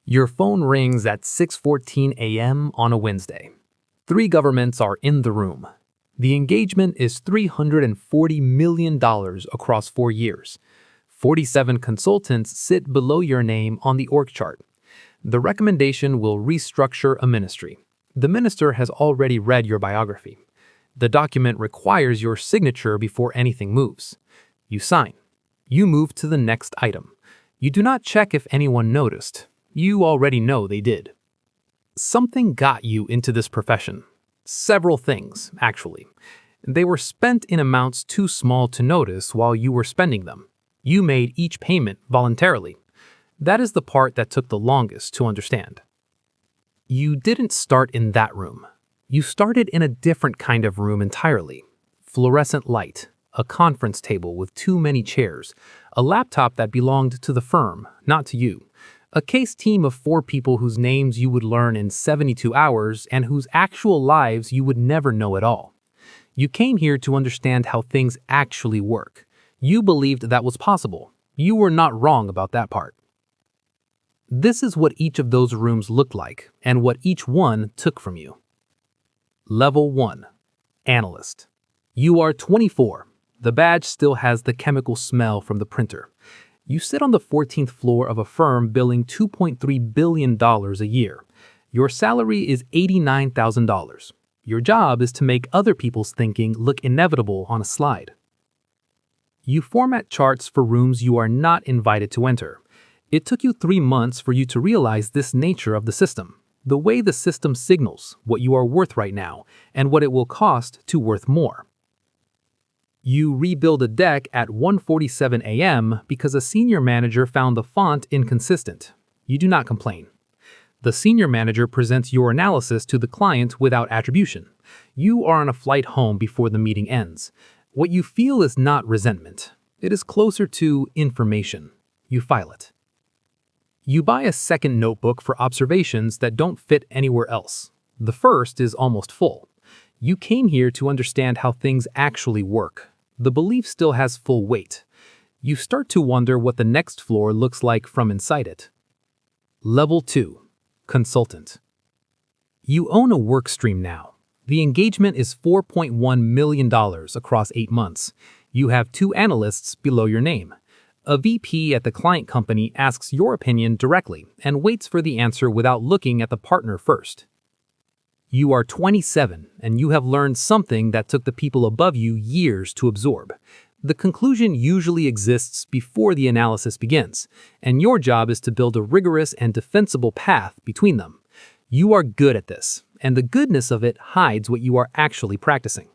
Your phone rings at 6:14 a.m. on a Wednesday. 3 governments are in the room. The engagement is $340 million across 4 years. 47 consultants sit below your name on the org chart. The recommendation will restructure a ministry. The minister has already read your biography. The document requires your signature before anything moves. You sign. You move to the next item. You do not check if anyone noticed. You already know they did. Something got you into this profession. Several things, actually. They were spent in amounts too small to notice while you were spending them. You made each payment voluntarily. That is the part that took the longest to understand. You didn't start in that room. You started in a different kind of room entirely. Fluorescent light, a conference table with too many chairs, a laptop that belonged to the firm, not to you. A case team of 4 people whose names you would learn in 72 hours and whose actual lives you would never know at all. You came here to understand how things actually work. You believed that was possible. You were not wrong about that part. This is what each of those rooms looked like and what each one took from you. Level 1. Analyst. You are 24. The badge still has the chemical smell from the printer. You sit on the 14th floor of a firm billing $2.3 billion a year. Your salary is $89,000. Your job is to make other people's thinking look inevitable on a slide. You format charts for rooms you are not invited to enter. It took you 3 months for you to realize this nature of the system, the way the system signals what you are worth right now and what it will cost to worth more. You rebuild a deck at 1:47 a.m. because a senior manager found the font inconsistent. You do not complain. The senior manager presents your analysis to the client without attribution. You are on a flight home before the meeting ends. What you feel is not resentment. It is closer to information. You file it. You buy a second notebook for observations that don't fit anywhere else. The first is almost full. You came here to understand how things actually work. The belief still has full weight. You start to wonder what the next floor looks like from inside it. Level 2. Consultant. You own a work stream now. The engagement is $4.1 million across 8 months. You have 2 analysts below your name. A VP at the client company asks your opinion directly and waits for the answer without looking at the partner first. You are 27, and you have learned something that took the people above you years to absorb. The conclusion usually exists before the analysis begins, and your job is to build a rigorous and defensible path between them. You are good at this, and the goodness of it hides what you are actually practicing.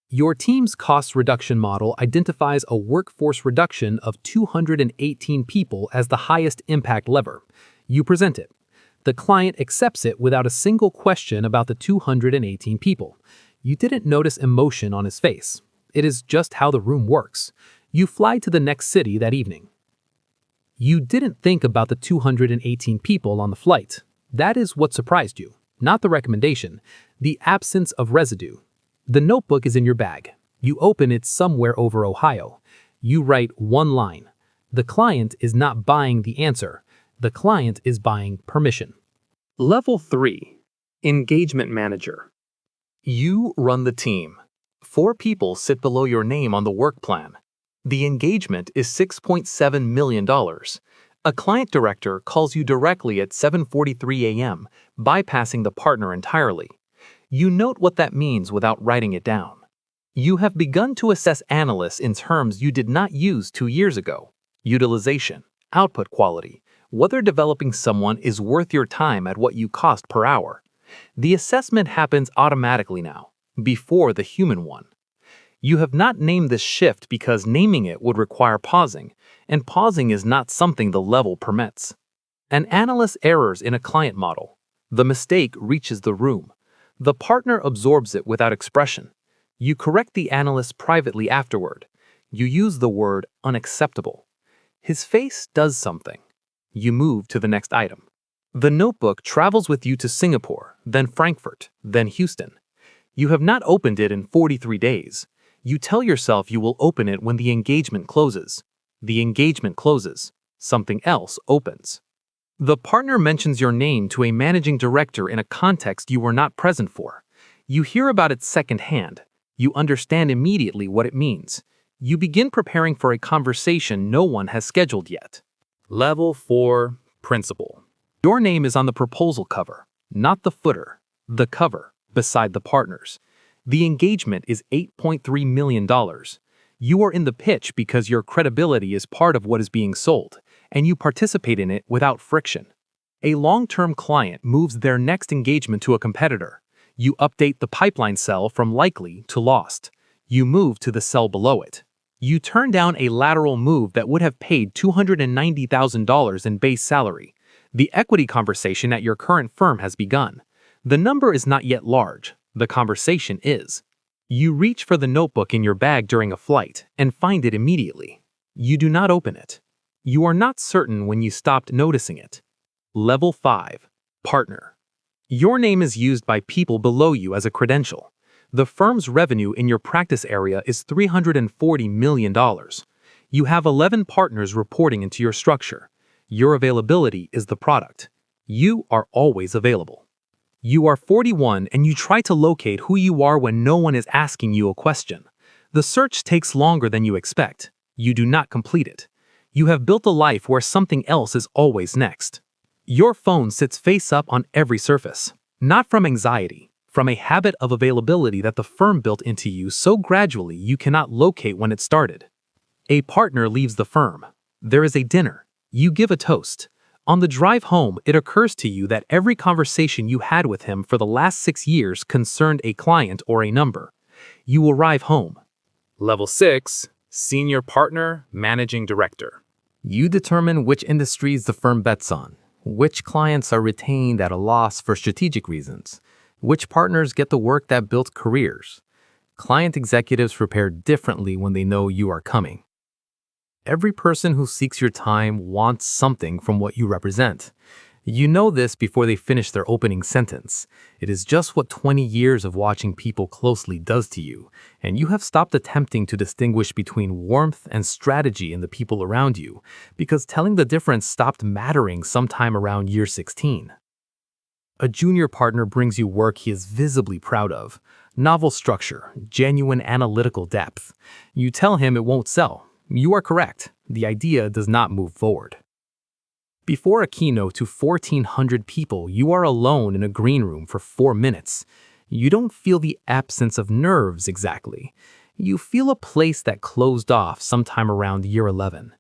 Your team's cost reduction model identifies a workforce reduction of 218 people as the highest impact lever. You present it. The client accepts it without a single question about the 218 people. You didn't notice emotion on his face. It is just how the room works. You fly to the next city that evening. You didn't think about the 218 people on the flight. That is what surprised you, not the recommendation, the absence of residue. The notebook is in your bag. You open it somewhere over Ohio. You write one line. The client is not buying the answer. The client is buying permission. Level 3. Engagement Manager. You run the team. 4 people sit below your name on the work plan. The engagement is $6.7 million. A client director calls you directly at 7:43 a.m., bypassing the partner entirely. You note what that means without writing it down. You have begun to assess analysts in terms you did not use 2 years ago. Utilization, output quality, whether developing someone is worth your time at what you cost per hour. The assessment happens automatically now, before the human one. You have not named this shift because naming it would require pausing, and pausing is not something the level permits. An analyst errors in a client model. The mistake reaches the room. The partner absorbs it without expression. You correct the analyst privately afterward. You use the word unacceptable. His face does something. You move to the next item. The notebook travels with you to Singapore, then Frankfurt, then Houston. You have not opened it in 43 days. You tell yourself you will open it when the engagement closes. The engagement closes. Something else opens. The partner mentions your name to a managing director in a context you were not present for. You hear about it secondhand. You understand immediately what it means. You begin preparing for a conversation no one has scheduled yet. Level 4, Principal. Your name is on the proposal cover, not the footer, the cover, beside the partners. The engagement is $8.3 million. You are in the pitch because your credibility is part of what is being sold, and you participate in it without friction. A long-term client moves their next engagement to a competitor. You update the pipeline cell from likely to lost. You move to the cell below it. You turn down a lateral move that would have paid $290,000 in base salary. The equity conversation at your current firm has begun. The number is not yet large. The conversation is. You reach for the notebook in your bag during a flight and find it immediately. You do not open it. You are not certain when you stopped noticing it. Level 5, Partner. Your name is used by people below you as a credential. The firm's revenue in your practice area is $340 million. You have 11 partners reporting into your structure. Your availability is the product. You are always available. You are 41 and you try to locate who you are when no one is asking you a question. The search takes longer than you expect. You do not complete it. You have built a life where something else is always next. Your phone sits face up on every surface, not from anxiety, from a habit of availability that the firm built into you so gradually you cannot locate when it started. A partner leaves the firm. There is a dinner. You give a toast. On the drive home, it occurs to you that every conversation you had with him for the last 6 years concerned a client or a number. You arrive home. Level 6, Senior Partner, Managing Director. You determine which industries the firm bets on, which clients are retained at a loss for strategic reasons, which partners get the work that built careers. Client executives prepare differently when they know you are coming. Every person who seeks your time wants something from what you represent. You know this before they finish their opening sentence. It is just what 20 years of watching people closely does to you, and you have stopped attempting to distinguish between warmth and strategy in the people around you, because telling the difference stopped mattering sometime around year 16. A junior partner brings you work he is visibly proud of. Novel structure, genuine analytical depth. You tell him it won't sell. You are correct. The idea does not move forward. Before a keynote to 1,400 people, you are alone in a green room for 4 minutes. You don't feel the absence of nerves exactly. You feel a place that closed off sometime around year 11.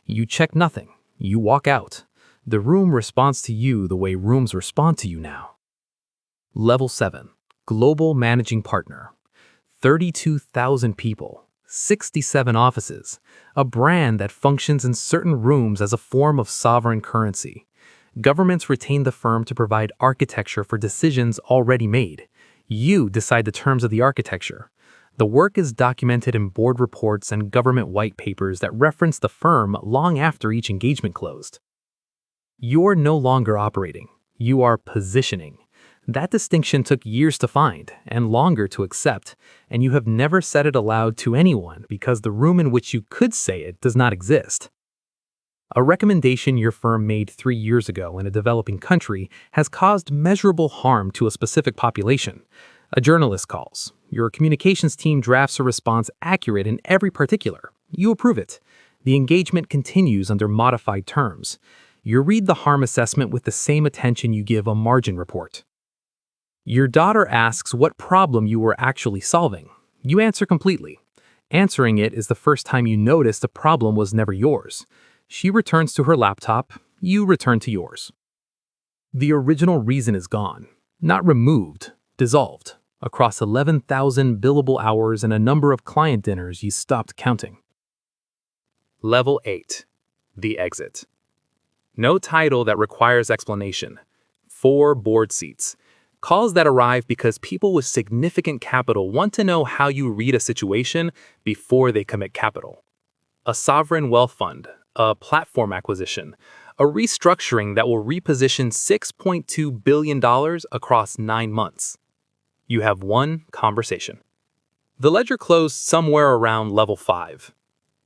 You check nothing. You walk out. The room responds to you the way rooms respond to you now. Level 7, Global Managing Partner. 32,000 people. 67 offices, a brand that functions in certain rooms as a form of sovereign currency. Governments retain the firm to provide architecture for decisions already made. You decide the terms of the architecture. The work is documented in board reports and government white papers that reference the firm long after each engagement closed. You're no longer operating. You are positioning. That distinction took years to find and longer to accept, and you have never said it aloud to anyone because the room in which you could say it does not exist. A recommendation your firm made 3 years ago in a developing country has caused measurable harm to a specific population. A journalist calls. Your communications team drafts a response accurate in every particular. You approve it. The engagement continues under modified terms. You read the harm assessment with the same attention you give a margin report. Your daughter asks what problem you were actually solving. You answer completely. Answering it is the first time you notice the problem was never yours. She returns to her laptop. You return to yours. The original reason is gone. Not removed, dissolved. Across 11,000 billable hours and a number of client dinners you stopped counting. Level 8. The Exit. No title that requires explanation. 4 board seats. Calls that arrive because people with significant capital want to know how you read a situation before they commit capital. A sovereign wealth fund, a platform acquisition, a restructuring that will reposition $6.2 billion across 9 months. You have one conversation. The ledger closed somewhere around level 5.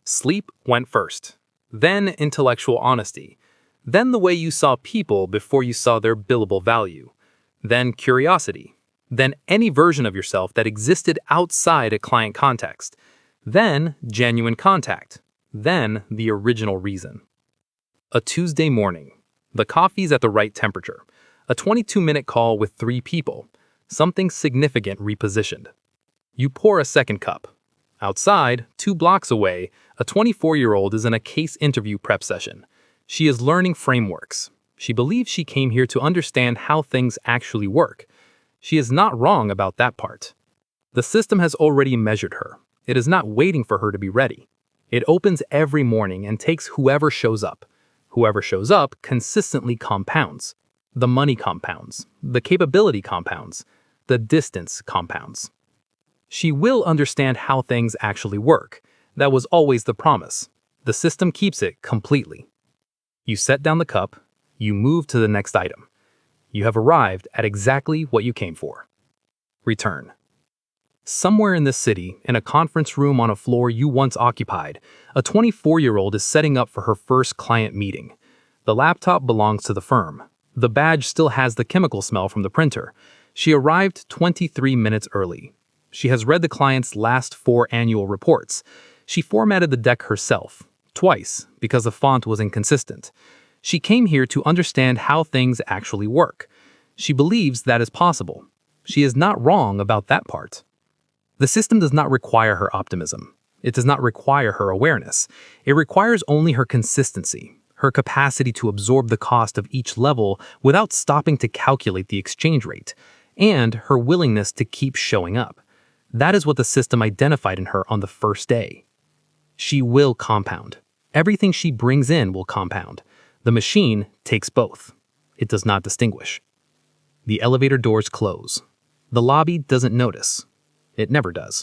Sleep went first, then intellectual honesty. then the way you saw people before you saw their billable value, then curiosity, then any version of yourself that existed outside a client context, then genuine contact, then the original reason. A Tuesday morning. The coffee's at the right temperature. A 22-minute call with 3 people. Something significant repositioned. You pour a second cup. Outside, 2 blocks away, a 24-year-old is in a case interview prep session. She is learning frameworks. She believes she came here to understand how things actually work. She is not wrong about that part. The system has already measured her. It is not waiting for her to be ready. It opens every morning and takes whoever shows up. Whoever shows up consistently compounds. The money compounds. The capability compounds. The distance compounds. She will understand how things actually work. That was always the promise. The system keeps it completely. You set down the cup. You move to the next item. You have arrived at exactly what you came for. Return. Somewhere in this city, in a conference room on a floor you once occupied, a 24-year-old is setting up for her first client meeting. The laptop belongs to the firm. The badge still has the chemical smell from the printer. She arrived 23 minutes early. She has read the client's last 4 annual reports. She formatted the deck herself, twice, because the font was inconsistent. She came here to understand how things actually work. She believes that is possible. She is not wrong about that part. The system does not require her optimism. It does not require her awareness. It requires only her consistency, her capacity to absorb the cost of each level without stopping to calculate the exchange rate, and her willingness to keep showing up. That is what the system identified in her on the first day. She will compound. Everything she brings in will compound. The machine takes both. It does not distinguish. The elevator doors close. The lobby doesn't notice. It never does.